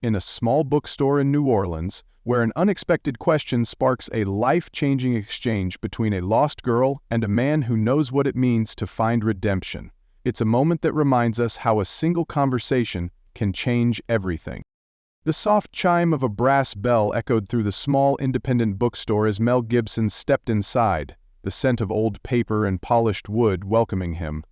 in a small bookstore in New Orleans, where an unexpected question sparks a life-changing exchange between a lost girl and a man who knows what it means to find redemption. It's a moment that reminds us how a single conversation can change everything. The soft chime of a brass bell echoed through the small independent bookstore as Mel Gibson stepped inside, the scent of old paper and polished wood welcoming him.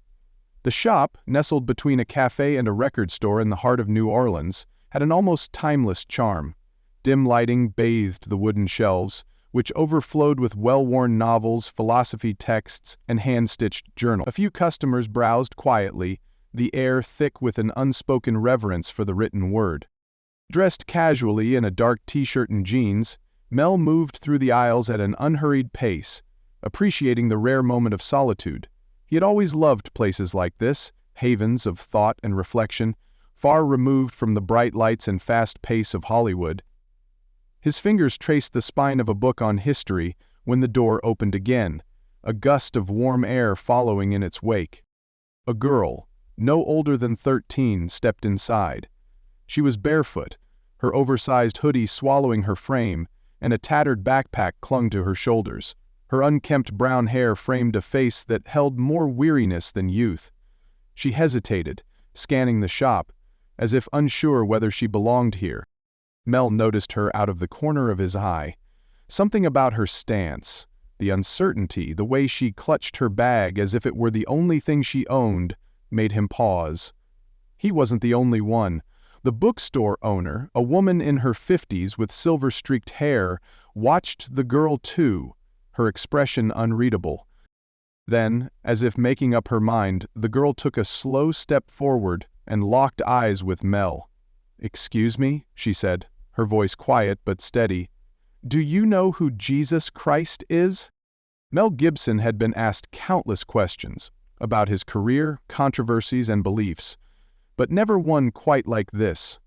The shop, nestled between a cafe and a record store in the heart of New Orleans, had an almost timeless charm. Dim lighting bathed the wooden shelves, which overflowed with well-worn novels, philosophy texts, and hand-stitched journals. A few customers browsed quietly, the air thick with an unspoken reverence for the written word. Dressed casually in a dark t-shirt and jeans, Mel moved through the aisles at an unhurried pace, appreciating the rare moment of solitude. He had always loved places like this, havens of thought and reflection, far removed from the bright lights and fast pace of Hollywood. His fingers traced the spine of a book on history when the door opened again, a gust of warm air following in its wake. A girl, no older than 13, stepped inside. She was barefoot, her oversized hoodie swallowing her frame, and a tattered backpack clung to her shoulders. Her unkempt brown hair framed a face that held more weariness than youth. She hesitated, scanning the shop, as if unsure whether she belonged here. Mel noticed her out of the corner of his eye. Something about her stance, the uncertainty, the way she clutched her bag as if it were the only thing she owned, made him pause. He wasn't the only one. The bookstore owner, a woman in her 50s with silver-streaked hair, watched the girl too, her expression unreadable. Then, as if making up her mind, the girl took a slow step forward and locked eyes with Mel. "Excuse me," she said, her voice quiet but steady. "Do you know who Jesus Christ is?" Mel Gibson had been asked countless questions about his career, controversies, and beliefs, but never one quite like this.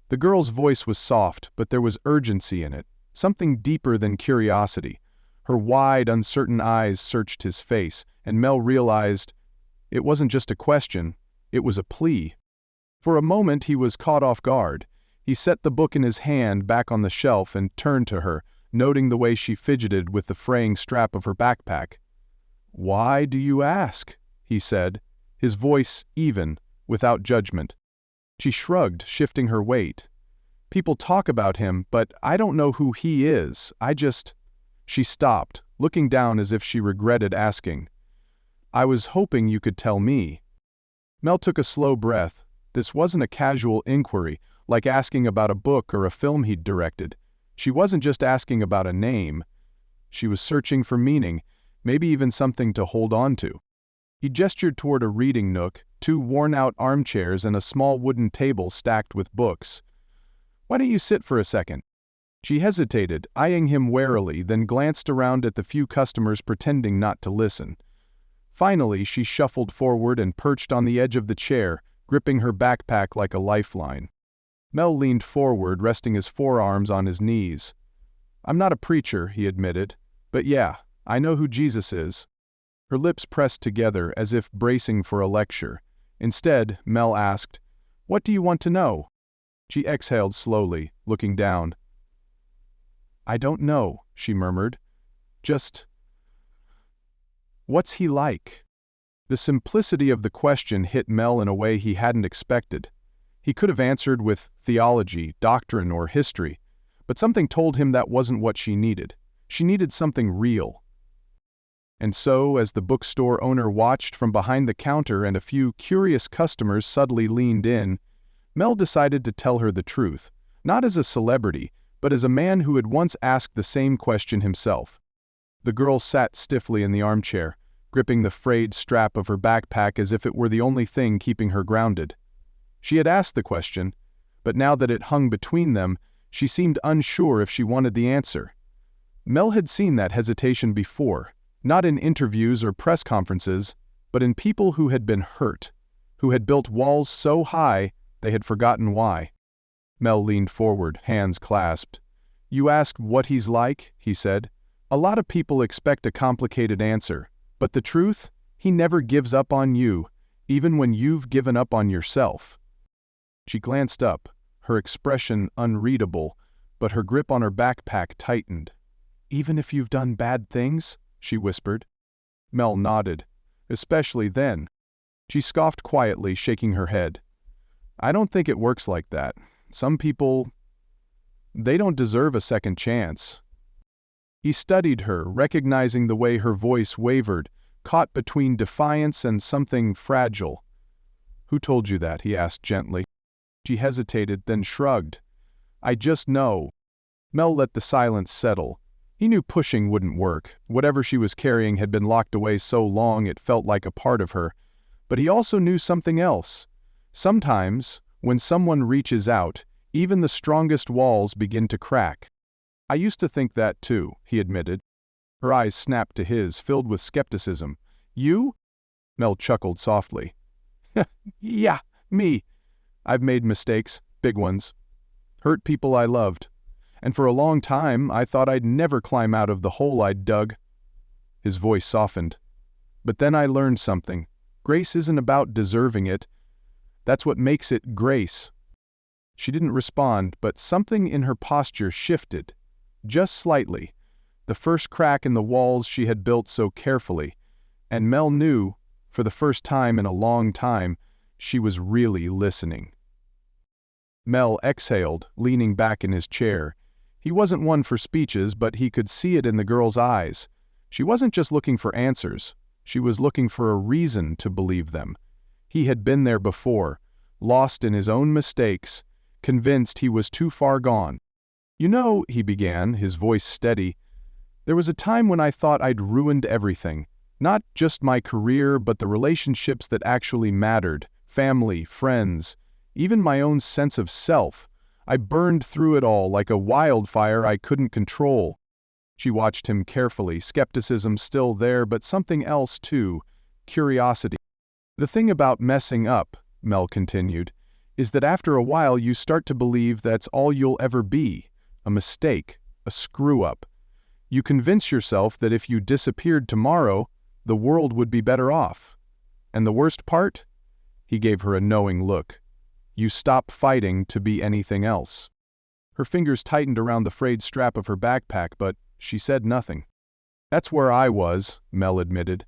The girl's voice was soft, but there was urgency in it, something deeper than curiosity. Her wide, uncertain eyes searched his face, and Mel realized it wasn't just a question, it was a plea. For a moment he was caught off guard. He set the book in his hand back on the shelf and turned to her, noting the way she fidgeted with the fraying strap of her backpack. "Why do you ask?" he said, his voice even, without judgment. She shrugged, shifting her weight. "People talk about him, but I don't know who he is. She stopped, looking down as if she regretted asking. "I was hoping you could tell me." Mel took a slow breath. This wasn't a casual inquiry, like asking about a book or a film he'd directed. She wasn't just asking about a name. She was searching for meaning, maybe even something to hold on to. He gestured toward a reading nook, 2 worn-out armchairs and a small wooden table stacked with books. "Why don't you sit for a second?" She hesitated, eyeing him warily, then glanced around at the few customers pretending not to listen. Finally, she shuffled forward and perched on the edge of the chair, gripping her backpack like a lifeline. Mel leaned forward, resting his forearms on his knees. "I'm not a preacher," he admitted, "but yeah, I know who Jesus is." Her lips pressed together as if bracing for a lecture. Instead, Mel asked, "What do you want to know?" She exhaled slowly, looking down. "I don't know," she murmured. "Just, what's he like?" The simplicity of the question hit Mel in a way he hadn't expected. He could have answered with theology, doctrine, or history, but something told him that wasn't what she needed. She needed something real. And so, as the bookstore owner watched from behind the counter and a few curious customers subtly leaned in, Mel decided to tell her the truth, not as a celebrity, but as a man who had once asked the same question himself. The girl sat stiffly in the armchair, gripping the frayed strap of her backpack as if it were the only thing keeping her grounded. She had asked the question, but now that it hung between them, she seemed unsure if she wanted the answer. Mel had seen that hesitation before, not in interviews or press conferences, but in people who had been hurt, who had built walls so high they had forgotten why. Mel leaned forward, hands clasped. "You asked what he's like," he said. "A lot of people expect a complicated answer, but the truth? He never gives up on you, even when you've given up on yourself." She glanced up, her expression unreadable, but her grip on her backpack tightened. "Even if you've done bad things?" she whispered. Mel nodded. "Especially then." She scoffed quietly, shaking her head. "I don't think it works like that. Some people, they don't deserve a second chance." He studied her, recognizing the way her voice wavered, caught between defiance and something fragile. "Who told you that?" he asked gently. She hesitated, then shrugged. "I just know." Mel let the silence settle. He knew pushing wouldn't work. Whatever she was carrying had been locked away so long it felt like a part of her. But he also knew something else. Sometimes, when someone reaches out, even the strongest walls begin to crack. "I used to think that too," he admitted. Her eyes snapped to his, filled with skepticism. "You?" Mel chuckled softly. "Yeah, me. I've made mistakes, big ones. Hurt people I loved. And for a long time, I thought I'd never climb out of the hole I'd dug." His voice softened. "But then I learned something. Grace isn't about deserving it. That's what makes it grace." She didn't respond, but something in her posture shifted. Just slightly. The first crack in the walls she had built so carefully. And Mel knew, for the first time in a long time, she was really listening. Mel exhaled, leaning back in his chair. He wasn't one for speeches, but he could see it in the girl's eyes. She wasn't just looking for answers. She was looking for a reason to believe them. He had been there before, lost in his own mistakes, convinced he was too far gone. "You know," he began, his voice steady, "there was a time when I thought I'd ruined everything. Not just my career, but the relationships that actually mattered. Family, friends, even my own sense of self. I burned through it all like a wildfire I couldn't control." She watched him carefully, skepticism still there, but something else too, curiosity. "The thing about messing up," Mel continued, "is that after a while you start to believe that's all you'll ever be. A mistake, a screw-up. You convince yourself that if you disappeared tomorrow, the world would be better off. And the worst part?" He gave her a knowing look. "You stop fighting to be anything else." Her fingers tightened around the frayed strap of her backpack, but she said nothing. "That's where I was," Mel admitted.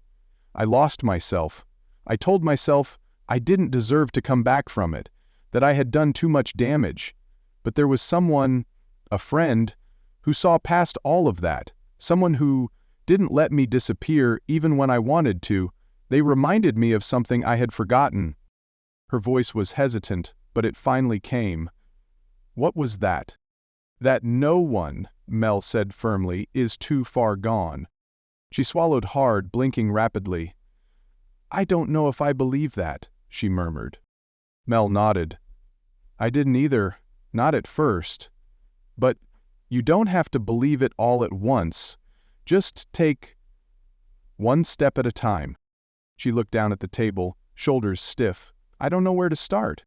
"I lost myself. I told myself I didn't deserve to come back from it, that I had done too much damage. But there was someone, a friend, who saw past all of that, someone who didn't let me disappear even when I wanted to. They reminded me of something I had forgotten." Her voice was hesitant, but it finally came. "What was that?" "That no one," Mel said firmly, "is too far gone." She swallowed hard, blinking rapidly. "I don't know if I believe that," she murmured. Mel nodded. "I didn't either, not at first. But you don't have to believe it all at once. Just take one step at a time." She looked down at the table, shoulders stiff. "I don't know where to start."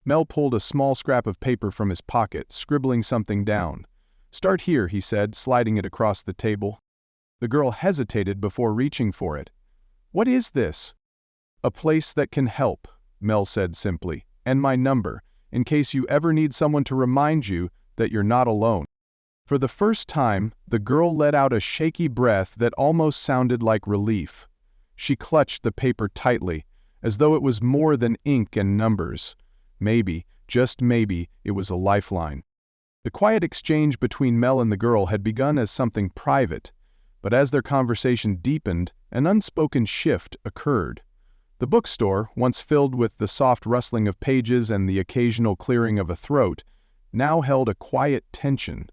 Mel pulled a small scrap of paper from his pocket, scribbling something down. "Start here," he said, sliding it across the table. The girl hesitated before reaching for it. "What is this?" "A place that can help," Mel said simply, "and my number, in case you ever need someone to remind you that you're not alone." For the first time, the girl let out a shaky breath that almost sounded like relief. She clutched the paper tightly, as though it was more than ink and numbers. Maybe, just maybe, it was a lifeline. The quiet exchange between Mel and the girl had begun as something private, but as their conversation deepened, an unspoken shift occurred. The bookstore, once filled with the soft rustling of pages and the occasional clearing of a throat, now held a quiet tension.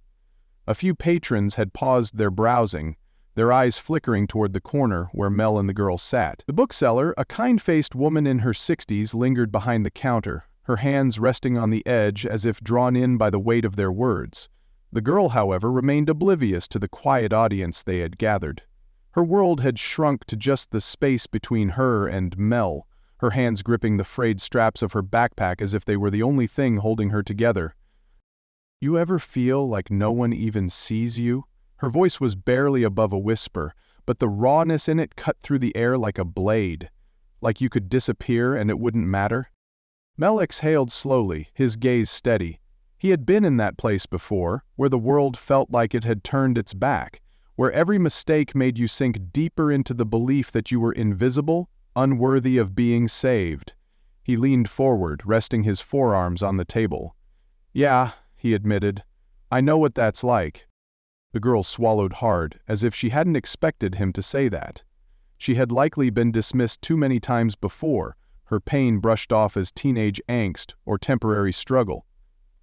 A few patrons had paused their browsing, their eyes flickering toward the corner where Mel and the girl sat. The bookseller, a kind-faced woman in her 60s, lingered behind the counter, her hands resting on the edge as if drawn in by the weight of their words. The girl, however, remained oblivious to the quiet audience they had gathered. Her world had shrunk to just the space between her and Mel, her hands gripping the frayed straps of her backpack as if they were the only thing holding her together. "You ever feel like no one even sees you?" Her voice was barely above a whisper, but the rawness in it cut through the air like a blade. "Like you could disappear and it wouldn't matter?" Mel exhaled slowly, his gaze steady. He had been in that place before, where the world felt like it had turned its back, where every mistake made you sink deeper into the belief that you were invisible, unworthy of being saved. He leaned forward, resting his forearms on the table. "Yeah," he admitted, "I know what that's like." The girl swallowed hard, as if she hadn't expected him to say that. She had likely been dismissed too many times before, her pain brushed off as teenage angst or temporary struggle.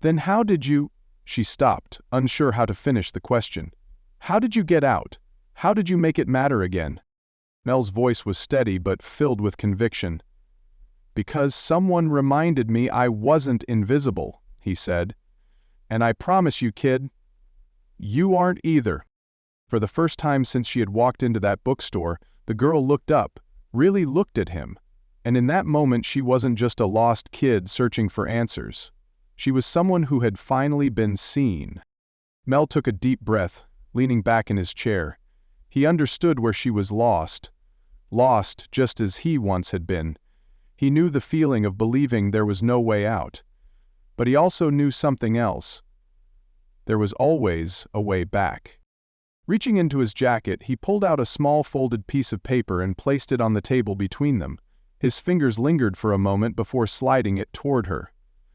"Then how did you—" She stopped, unsure how to finish the question. "How did you get out? How did you make it matter again?" Mel's voice was steady but filled with conviction. "Because someone reminded me I wasn't invisible," he said. "And I promise you, kid, you aren't either." For the first time since she had walked into that bookstore, the girl looked up, really looked at him. And in that moment she wasn't just a lost kid searching for answers. She was someone who had finally been seen. Mel took a deep breath, leaning back in his chair. He understood where she was lost. Lost just as he once had been. He knew the feeling of believing there was no way out. But he also knew something else. There was always a way back. Reaching into his jacket, he pulled out a small folded piece of paper and placed it on the table between them. His fingers lingered for a moment before sliding it toward her.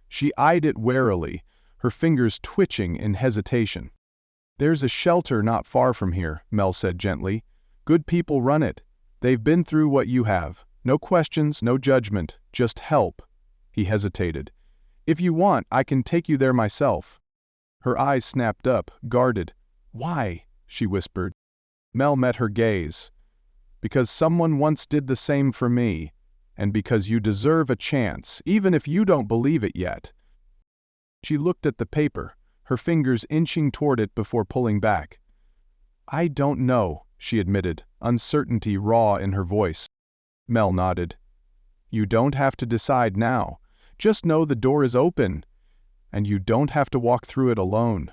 She eyed it warily, her fingers twitching in hesitation. "There's a shelter not far from here," Mel said gently. "Good people run it. They've been through what you have. No questions, no judgment, just help." He hesitated. "If you want, I can take you there myself." Her eyes snapped up, guarded. "Why?" she whispered. Mel met her gaze. "Because someone once did the same for me, and because you deserve a chance, even if you don't believe it yet." She looked at the paper, her fingers inching toward it before pulling back. "I don't know," she admitted, uncertainty raw in her voice. Mel nodded. "You don't have to decide now. Just know the door is open, and you don't have to walk through it alone."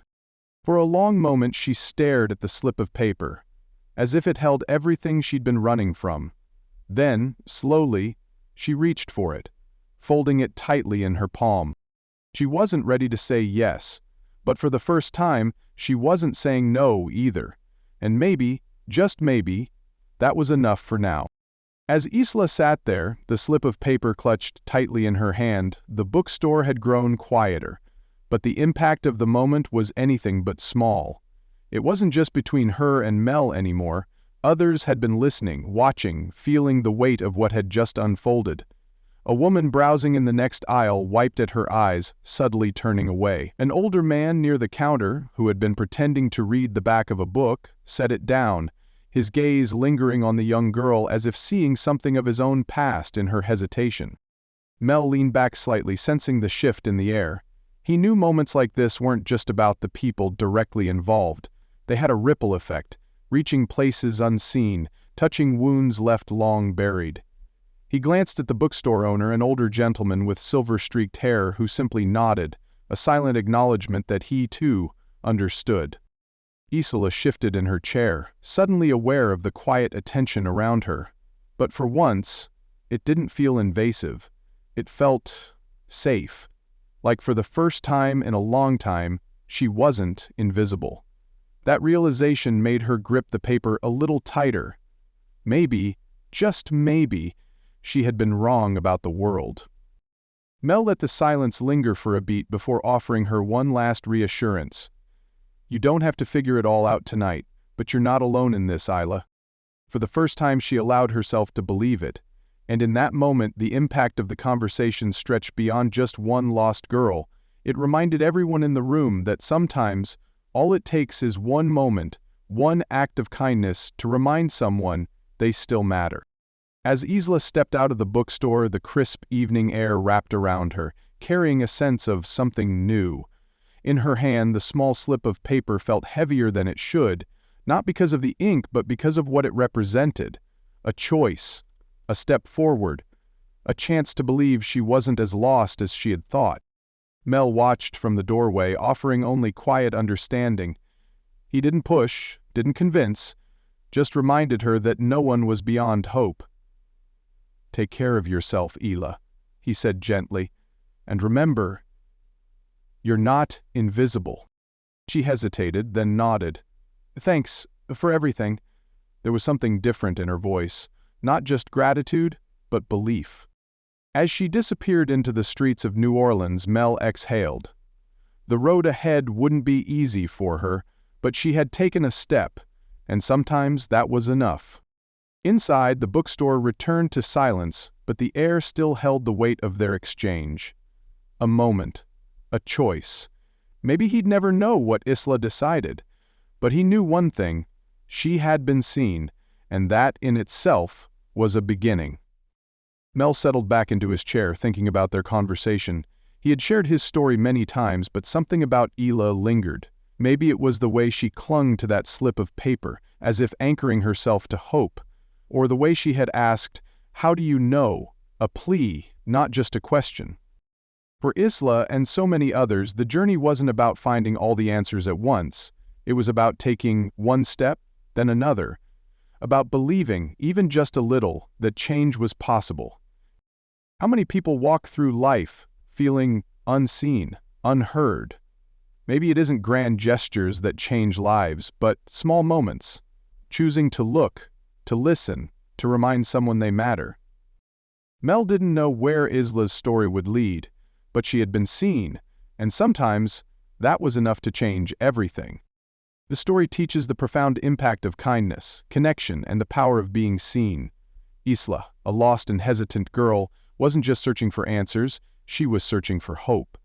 For a long moment she stared at the slip of paper, as if it held everything she'd been running from. Then, slowly, she reached for it, folding it tightly in her palm. She wasn't ready to say yes, but for the first time, she wasn't saying no either. And maybe, just maybe, that was enough for now. As Isla sat there, the slip of paper clutched tightly in her hand, the bookstore had grown quieter. But the impact of the moment was anything but small. It wasn't just between her and Mel anymore. Others had been listening, watching, feeling the weight of what had just unfolded. A woman browsing in the next aisle wiped at her eyes, suddenly turning away. An older man near the counter, who had been pretending to read the back of a book, set it down, his gaze lingering on the young girl as if seeing something of his own past in her hesitation. Mel leaned back slightly, sensing the shift in the air. He knew moments like this weren't just about the people directly involved. They had a ripple effect, reaching places unseen, touching wounds left long buried. He glanced at the bookstore owner, an older gentleman with silver-streaked hair who simply nodded, a silent acknowledgement that he, too, understood. Isla shifted in her chair, suddenly aware of the quiet attention around her. But for once, it didn't feel invasive. It felt safe. Like for the first time in a long time, she wasn't invisible. That realization made her grip the paper a little tighter. Maybe, just maybe, she had been wrong about the world. Mel let the silence linger for a beat before offering her one last reassurance. "You don't have to figure it all out tonight, but you're not alone in this, Isla." For the first time she allowed herself to believe it. And in that moment the impact of the conversation stretched beyond just one lost girl. It reminded everyone in the room that sometimes all it takes is one moment, one act of kindness to remind someone they still matter. As Isla stepped out of the bookstore, the crisp evening air wrapped around her, carrying a sense of something new. In her hand, the small slip of paper felt heavier than it should, not because of the ink but because of what it represented. A choice. A step forward, a chance to believe she wasn't as lost as she had thought. Mel watched from the doorway, offering only quiet understanding. He didn't push, didn't convince, just reminded her that no one was beyond hope. "Take care of yourself, Isla," he said gently, "and remember, "You're not invisible." She hesitated, then nodded. "Thanks for everything." There was something different in her voice, not just gratitude, but belief. As she disappeared into the streets of New Orleans, Mel exhaled. The road ahead wouldn't be easy for her, but she had taken a step, and sometimes that was enough. Inside, the bookstore returned to silence, but the air still held the weight of their exchange. A moment. A choice. Maybe he'd never know what Isla decided, but he knew one thing: she had been seen, and that in itself was a beginning. Mel settled back into his chair, thinking about their conversation. He had shared his story many times, but something about Isla lingered. Maybe it was the way she clung to that slip of paper, as if anchoring herself to hope, or the way she had asked, "How do you know?" a plea, not just a question. For Isla and so many others, the journey wasn't about finding all the answers at once. It was about taking one step, then another. About believing, even just a little, that change was possible. How many people walk through life feeling unseen, unheard? Maybe it isn't grand gestures that change lives, but small moments. Choosing to look, to listen, to remind someone they matter. Mel didn't know where Isla's story would lead, but she had been seen, and sometimes that was enough to change everything. The story teaches the profound impact of kindness, connection, and the power of being seen. Isla, a lost and hesitant girl, wasn't just searching for answers, she was searching for hope.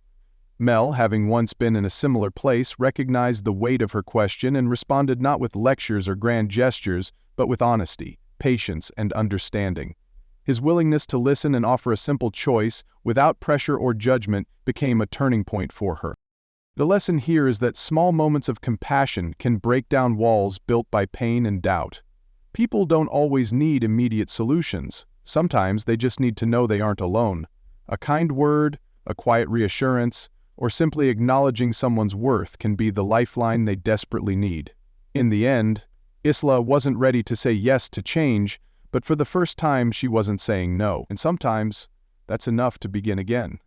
Mel, having once been in a similar place, recognized the weight of her question and responded not with lectures or grand gestures, but with honesty, patience, and understanding. His willingness to listen and offer a simple choice, without pressure or judgment, became a turning point for her. The lesson here is that small moments of compassion can break down walls built by pain and doubt. People don't always need immediate solutions. Sometimes they just need to know they aren't alone. A kind word, a quiet reassurance, or simply acknowledging someone's worth can be the lifeline they desperately need. In the end, Isla wasn't ready to say yes to change, but for the first time she wasn't saying no, and sometimes that's enough to begin again.